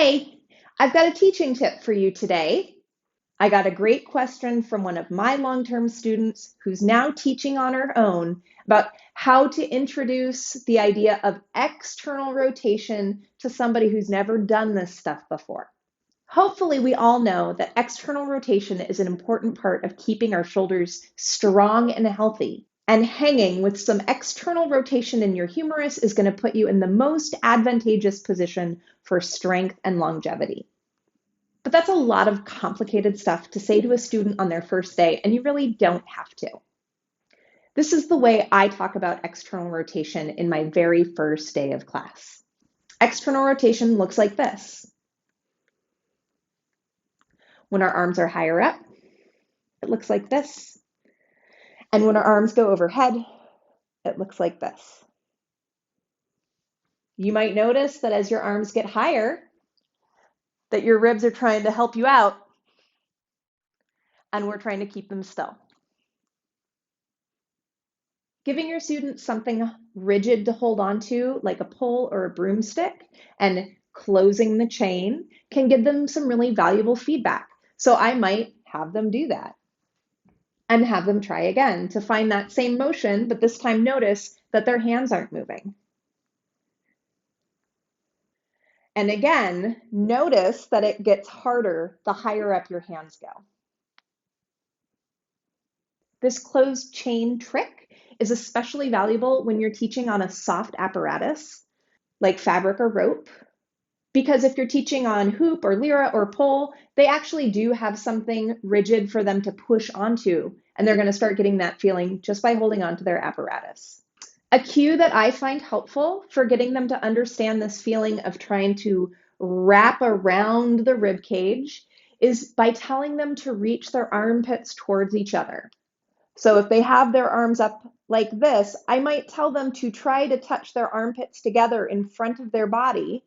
Hey, I've got a teaching tip for you today. I got a great question from one of my long-term students who's now teaching on her own about how to introduce the idea of external rotation to somebody who's never done this stuff before. Hopefully, we all know that external rotation is an important part of keeping our shoulders strong and healthy. And hanging with some external rotation in your humerus is going to put you in the most advantageous position for strength and longevity. But that's a lot of complicated stuff to say to a student on their first day, and you really don't have to. This is the way I talk about external rotation in my very first day of class. External rotation looks like this. When our arms are higher up, it looks like this. And when our arms go overhead, it looks like this. You might notice that as your arms get higher, that your ribs are trying to help you out, and we're trying to keep them still. Giving your students something rigid to hold on to, like a pole or a broomstick, and closing the chain can give them some really valuable feedback. So I might have them do that and have them try again to find that same motion, but this time notice that their hands aren't moving. And again, notice that it gets harder the higher up your hands go. This closed chain trick is especially valuable when you're teaching on a soft apparatus like fabric or rope, because if you're teaching on hoop or lyra or pole, they actually do have something rigid for them to push onto, and they're going to start getting that feeling just by holding onto their apparatus. A cue that I find helpful for getting them to understand this feeling of trying to wrap around the rib cage is by telling them to reach their armpits towards each other. So if they have their arms up like this, I might tell them to try to touch their armpits together in front of their body.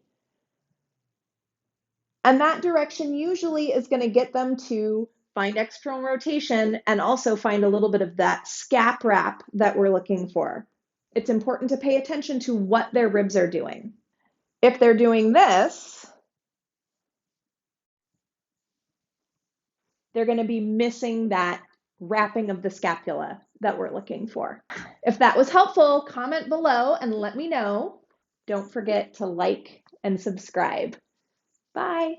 And that direction usually is going to get them to find external rotation and also find a little bit of that scap wrap that we're looking for. It's important to pay attention to what their ribs are doing. If they're doing this, they're going to be missing that wrapping of the scapula that we're looking for. If that was helpful, comment below and let me know. Don't forget to like and subscribe. Bye.